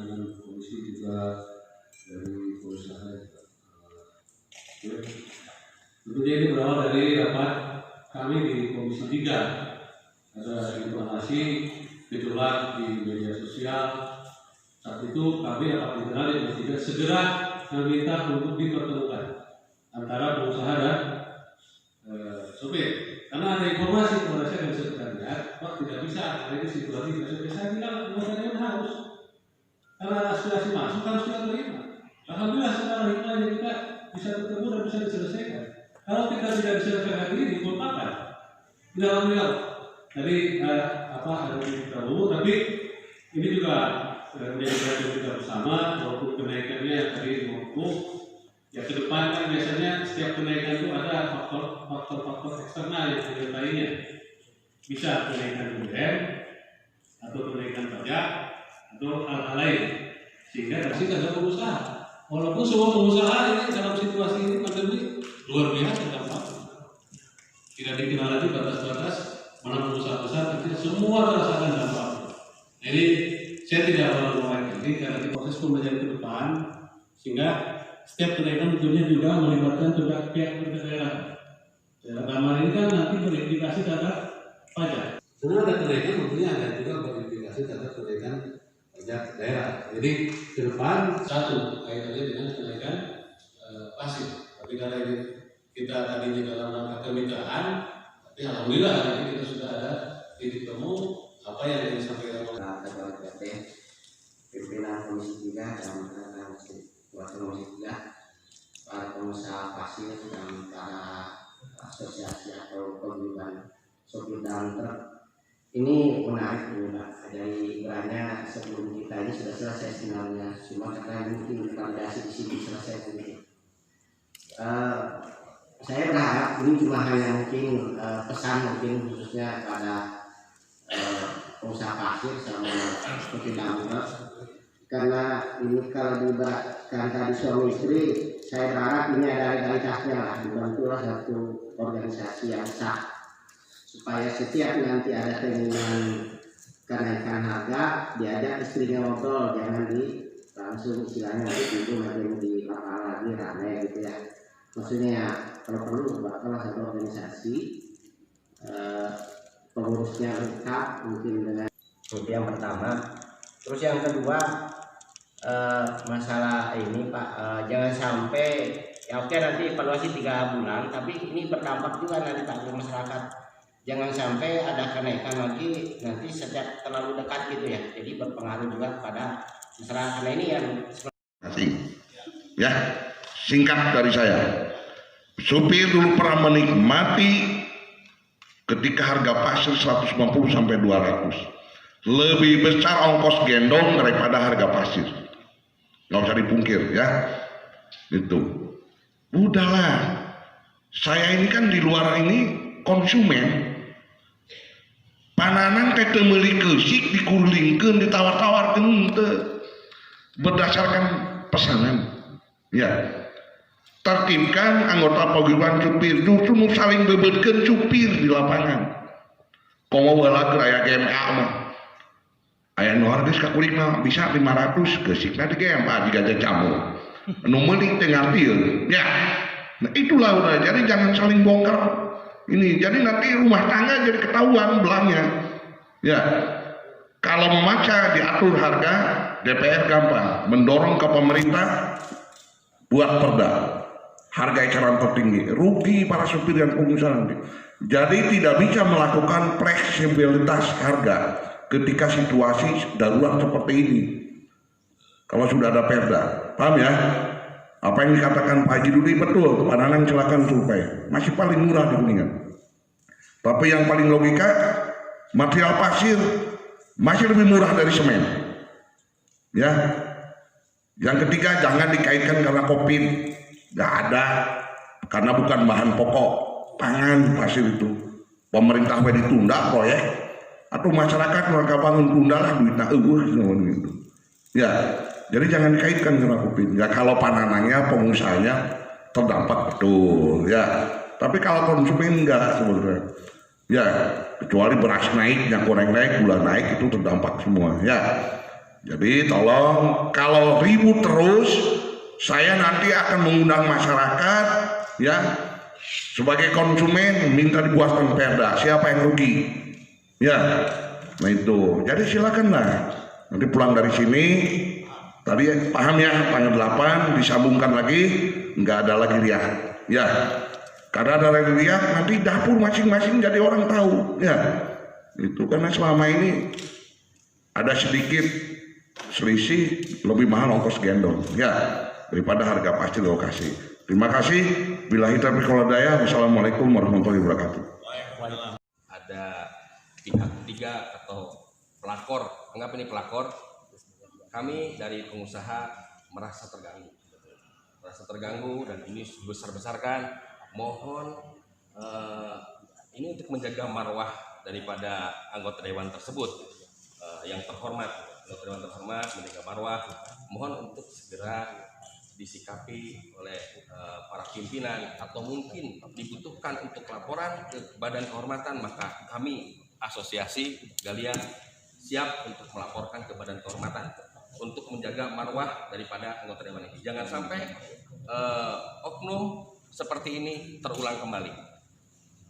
dengan komisi juga dari pengusaha. Tentunya ini berawal dari rapat kami di Komisi 3. Ada informasi gejolak di media sosial. Saat itu kami rapat internal di Komisi 3 segera meminta untuk dipertemukan antara pengusaha dan sopir. Karena ada informasi kepada saya dan sekretariat, Pak tidak bisa, ada ini situasi tidak bisa. Saya bilang kemudian harus, karena ada aspirasi masuk harus kita terima. Alhamdulillah secara hikmahnya kita bisa ketemu dan bisa diselesaikan. Kalau kita tidak diselesaikan hari ini, lupakan. Tidak alhamdulillah. Jadi ada titik tahu, tapi ini juga menjadi perhatian kita bersama, walaupun kenaikannya yang tadi 50. Ya ke depan kan biasanya setiap kenaikan itu ada faktor eksternal yang menyertainya. Bisa kenaikan BBM atau kenaikan pajak atau hal-hal lain. Sehingga pasti ada pengusaha. Walaupun semua pengusaha ini dalam situasi ini pandemi luar biasa dampaknya. Tidak dikenal lagi batas-batas mana pengusaha besar kecil semua merasakan dampaknya. Jadi saya tidak mau lagi karena di proses pembelajaran ke depan sehingga setiap kenaikan tentunya juga melibatkan juga pihak daerah. Dalam hal ini kan nanti verifikasi terhadap pajak. Sebenarnya ada kenaikan, tentunya ada juga verifikasi terhadap kenaikan pajak daerah. Jadi ke depan satu kaitannya dengan kenaikan pasif. Tapi karena ini kita tadinya dalam rangka kemitraan, tapi alhamdulillah ini kita sudah ada titik temu apa yang disampaikan oleh Ketua DPT, pimpinan Komisi 3 dan Komisi 3, para pengusaha pasir dan para asosiasi atau penggilingan sopir dan truk. Ini menarik Pak, dari beranya sebelum kita ini sudah selesai sebenarnya, cuma karena mungkin validasi di sini selesai mungkin. Saya berharap ini cuma hanya mungkin pesan mungkin khususnya pada pengusaha pasir sama sopir dan truk. Karena ini kalau diberatkan tadi suami istri, saya berharap ini ada legalitasnya lah, dibantulah satu organisasi yang sah supaya setiap nanti ada keinginan kenaikan harga diajak istrinya ngobrol, jangan langsung istilahnya itu makin di lapang lagi ramai gitu ya. Maksudnya ya, kalau perlu buatlah satu organisasi pengurusnya lengkap mungkin dengan itu yang pertama. Terus yang kedua masalah ini Pak, jangan sampai ya oke nanti evaluasi 3 bulan, tapi ini berdampak juga nanti Pak ke masyarakat. Jangan sampai ada kenaikan lagi nanti sejak terlalu dekat gitu ya, jadi berpengaruh juga pada masyarakat. Karena ini yang ya singkat dari saya, supir dulu pernah menikmati ketika harga pasir 150 sampai 200, lebih besar ongkos gendong daripada harga pasir. Nggak usah dipungkir ya, itu udahlah. Saya ini kan di luar ini konsumen, pananang teh teu meuli keusik dikurlingkeun ditawar-tawarkeun teu berdasarkan pesanan ya. Tertibkan anggota paguyuban supir, justru nu saling bebeutkeun supir di lapangan. Komo baheula keur aya GMA mah aya nu harga kakurigna bisa 500 keusikna di GMA digaja jamu nu meuli teh ngartieun ya. Nah itulah udah, jadi jangan saling bongkar ini, jadi nanti rumah tangga jadi ketahuan belangnya ya. Kalau memaksa diatur harga, DPR gampang mendorong ke pemerintah buat perda harga eceran tertinggi, rugi para supir dan pengusaha nanti. Jadi tidak bisa melakukan fleksibilitas harga ketika situasi darurat seperti ini. Kalau sudah ada perda, paham ya? Apa yang dikatakan Pak Haji Dudi betul, Pananang silakan survei, masih paling murah di Kuningan. Tapi yang paling logika, material pasir masih lebih murah dari semen. Ya. Yang ketiga, jangan dikaitkan karena COVID, nggak ada, karena bukan bahan pokok pangan pasir itu. Pemerintah ditunda proyek, atau masyarakat warga bangun tunda lah duitnya gitu. Ya, jadi jangan dikaitkan karena COVID. Ya kalau pananannya pengusahanya terdampak betul, ya. Tapi kalau konsumen enggak sebenarnya. Ya, kecuali beras naik, minyak goreng naik, gula naik itu terdampak semua. Ya, Jadi tolong kalau ribut terus, saya nanti akan mengundang masyarakat ya sebagai konsumen minta dibuatkan perda. Siapa yang rugi? Ya, nah itu. Jadi silakanlah. Nanti pulang dari sini, tadi paham ya tanggal 8 disambungkan lagi, nggak ada lagi riak. Ya, karena ada lagi riak nanti dapur masing-masing jadi orang tahu. Ya, itu karena selama ini ada sedikit selisih lebih mahal ongkos gendong ya daripada harga pasti di lokasi. Terima kasih. Billahi taufiq wal hidayah. Wassalamualaikum warahmatullahi wabarakatuh. Ada pihak ketiga atau pelakor, anggap ini pelakor, kami dari pengusaha merasa terganggu dan ini besar-besarkan. Mohon ini untuk menjaga marwah daripada anggota dewan tersebut yang terhormat, menjaga marwah. Mohon untuk segera disikapi oleh para pimpinan atau mungkin dibutuhkan untuk laporan ke Badan Kehormatan, maka kami asosiasi Galia siap untuk melaporkan ke Badan Kehormatan untuk menjaga marwah daripada anggota dewan ini. Jangan sampai oknum seperti ini terulang kembali.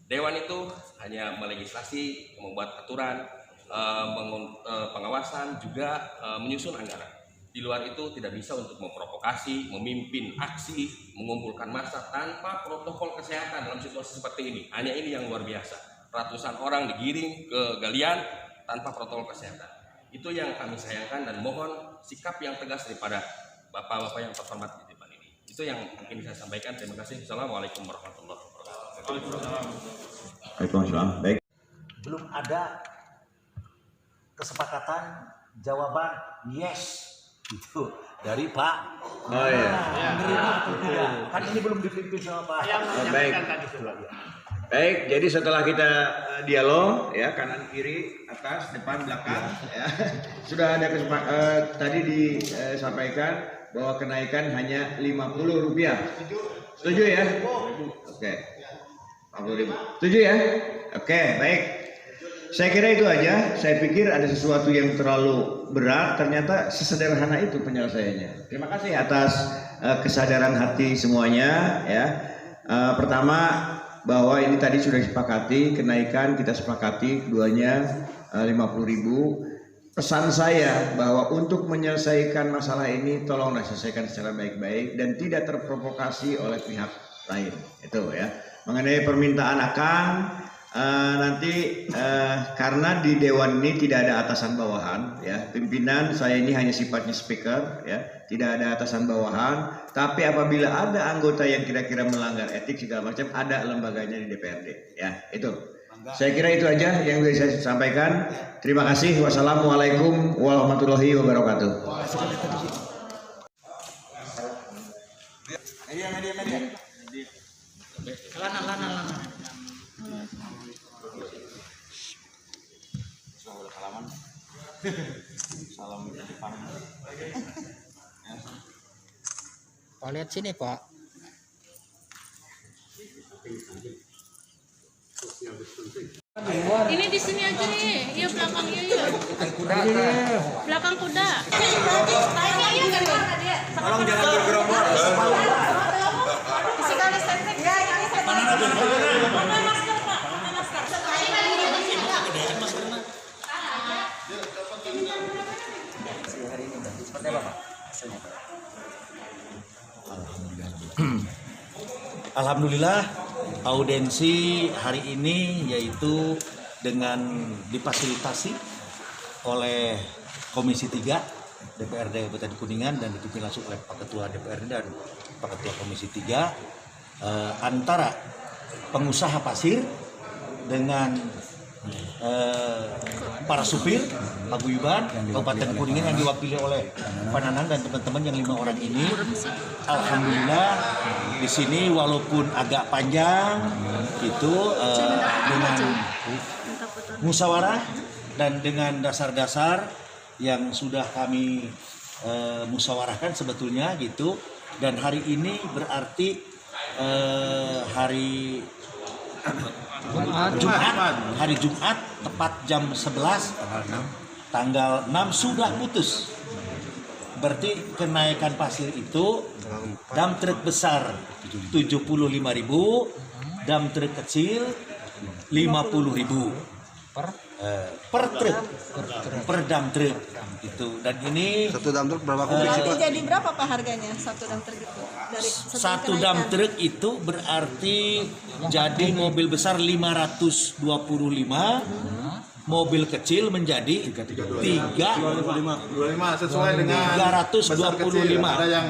Dewan itu hanya melegislasi, membuat aturan, pengawasan, juga menyusun anggaran. Di luar itu tidak bisa untuk memprovokasi, memimpin aksi, mengumpulkan massa tanpa protokol kesehatan dalam situasi seperti ini. Hanya ini yang luar biasa. Ratusan orang digiring ke galian tanpa protokol kesehatan. Itu yang kami sayangkan dan mohon sikap yang tegas daripada bapak-bapak yang terhormat di depan ini. Itu yang mungkin saya sampaikan. Terima kasih. Assalamualaikum warahmatullahi wabarakatuh. Waalaikumsalam. Baik. Belum ada kesepakatan jawaban yes itu dari Pak. Oh iya. Kan ini belum dipimpin sama Pak. Baik. Baik, jadi setelah kita dialog ya kanan kiri atas depan belakang ya sudah ada tadi disampaikan bahwa kenaikan hanya Rp50. Setuju ya? Oke. 40.000. Setuju ya? Oke, baik. Saya kira itu aja. Saya pikir ada sesuatu yang terlalu berat, ternyata sesederhana itu penyelesaiannya. Terima kasih atas kesadaran hati semuanya ya. Pertama bahwa ini tadi sudah disepakati kenaikan, kita sepakati keduanya 50.000. Pesan saya bahwa untuk menyelesaikan masalah ini tolonglah selesaikan secara baik-baik dan tidak terprovokasi oleh pihak lain. Itu ya. Mengenai permintaan Akang nanti karena di dewan ini tidak ada atasan bawahan ya, pimpinan saya ini hanya sifatnya speaker ya, tidak ada atasan bawahan, tapi apabila ada anggota yang kira-kira melanggar etik segala macam ada lembaganya di DPRD ya. Itu saya kira itu aja yang bisa saya sampaikan. Terima kasih. Wassalamualaikum warahmatullahi wabarakatuh. Pak, lihat sini Pak. Ini di sini aja nih, iya belakangnya ya. Belakang kuda. Tolong jangan bergerombol. Sekali setek. Ya, ini setek. Mana masker Pak? Mana masker? Seperti apa Pak? Alhamdulillah audiensi hari ini yaitu dengan difasilitasi oleh Komisi 3 DPRD Kabupaten Kuningan dan dipimpin langsung oleh Pak Ketua DPRD dan Pak Ketua Komisi 3 antara pengusaha pasir dengan para supir paguyuban Kabupaten Kuningan yang diwakili oleh Pak Nanang dan teman-teman yang 5 orang ini. Alhamdulillah di sini walaupun agak panjang itu dengan musyawarah dan dengan dasar-dasar yang sudah kami musyawarahkan sebetulnya gitu, dan hari ini berarti hari Jumat tepat jam 11 tanggal 6 sudah putus. Berarti kenaikan pasir itu dump truk besar 75.000, dump truk kecil 50.000 per truk, per dump truk itu. Dan ini Satu dump truk berapa kubik sih, Pak? Jadi berapa Pak harganya satu dump truk itu? Dari satu dump truk itu berarti jadi mobil besar 525, mobil kecil menjadi 25 sesuai dengan 325. Ada yang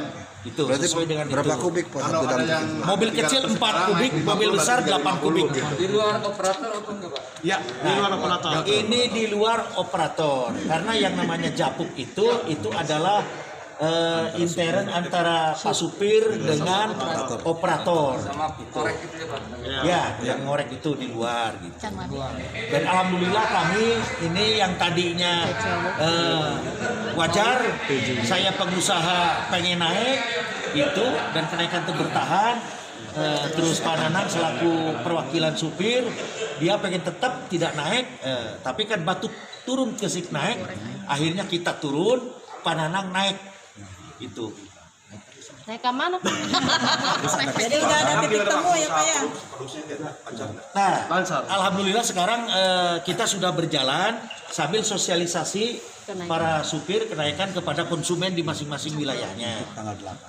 Itu berarti sesuai dengan berapa itu. kubik, Pak? Kalau Satu ada dump yang truk? Mobil kecil 4 kubik, mobil besar 8 kubik. Di luar operator apa enggak, Pak? Ya, di luar operator. Ini di luar operator, karena yang namanya japuk itu adalah intern antara Pak supir dengan operator. Sama korek itu ya, Pak? Ya, yang ngorek itu di luar gitu. Dan alhamdulillah kami ini yang tadinya wajar, saya pengusaha pengen naik itu dan kenaikan itu bertahan. Terus Pak Nanang selaku perwakilan supir, dia pengen tetap tidak naik, tapi kan batu turun ke sik naik, akhirnya kita turun, Pak Nanang naik itu. Naik ke mana? Jadi udah ada titik temu ya Pak ya? Nah, alhamdulillah sekarang kita sudah berjalan sambil sosialisasi para supir kenaikan kepada konsumen di masing-masing wilayahnya.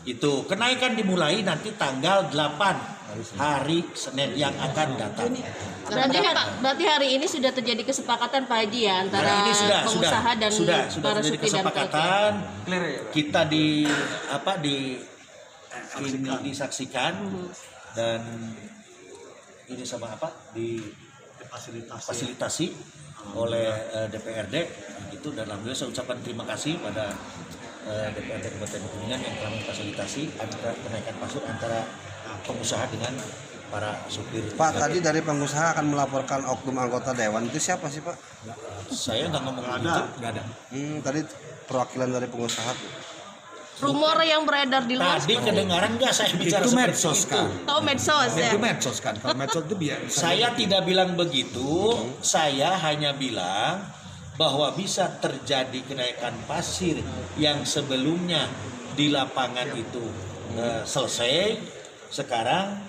Itu kenaikan dimulai nanti tanggal 8 hari Senin yang akan datang. Berarti hari ini sudah terjadi kesepakatan Pak Haji ya antara Hari ini pengusaha dan sudah para terjadi supir dan kesepakatan. Clear ya, Pak? Kita ini disaksikan dan ini sama fasilitasi oleh DPRD itu, dan alhamdulillah saya ucapkan terima kasih pada DPRD Kabupaten Kuningan yang telah memfasilitasi antara kenaikan pasir antara pengusaha dengan para supir. Pak, tadi dari pengusaha akan melaporkan oknum anggota dewan, itu siapa sih, Pak? Saya nggak ngomong itu, nggak ada. Tadi perwakilan dari pengusaha. rumor yang beredar di luar. Tadi kedengaran nggak saya bicara Itu seperti medsos itu? kan? Tahu medsos ya. Itu medsos kan. Kalau medsos itu biar Saya tidak bilang begitu, saya hanya bilang bahwa bisa terjadi kenaikan pasir yang sebelumnya di lapangan itu selesai, sekarang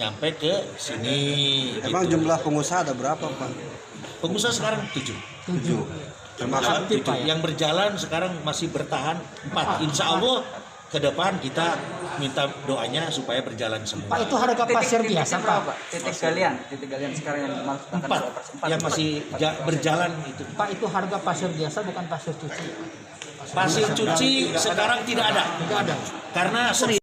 nyampe ke sini. Emang gitu. jumlah pengusaha ada berapa, Pak? Pengusaha sekarang 7. 7. Termasuk Yang berjalan sekarang masih bertahan 4. Insya Allah ke depan kita minta doanya supaya berjalan semua. Pak, itu harga pasir biasa, Pak. Titik galian sekarang yang dimaksudkan 4 yang masih berjalan itu. Pak, itu harga pasir biasa bukan pasir cuci. Pasir cuci sekarang tidak ada. Tidak ada. Karena sering.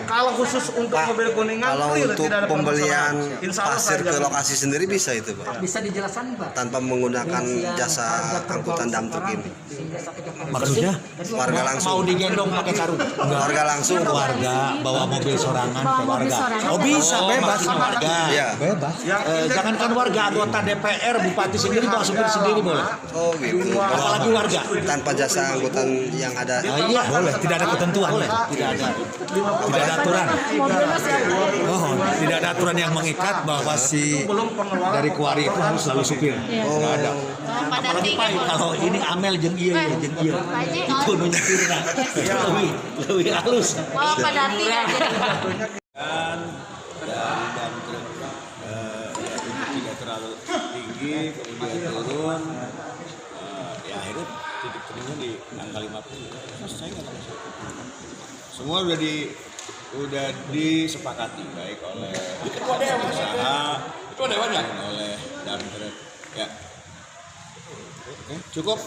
Kalau khusus untuk mobil kuningan, kalau untuk pembelian pasir ke lokasi sendiri bisa itu, Pak? bisa dijelaskan, Pak. Tanpa menggunakan jasa angkutan dump truck ini. Maksudnya Warga langsung. mau digendong pakai karung. Warga langsung. Warga bawa mobil sorangan ke warga. Oh bisa bebas warga. Iya. Bebas. Jangankan warga, anggota DPR, bupati sendiri bawa supir sendiri boleh. Oh gitu. Apalagi warga. Tanpa jasa angkutan yang ada. Iya boleh. Tidak ada ketentuan. Boleh. Tidak ada. Tidak ada aturan. Oh, tidak ada aturan yang mengikat bahwa si dari kuari itu harus selalu supir. Tidak ada. Apalagi Pak, kalau ini Amel jeung ieu jeung ieu. Itu nu nyetirna. Lebih halus. Oh, Pak Dati ya. Dan tidak terlalu tinggi, kemudian turun, ya akhirnya titik temunya di angka 50. Selesai nggak langsung. Semua udah disepakati baik oleh pengusaha, oleh Damtrek. Ya, oke, cukup.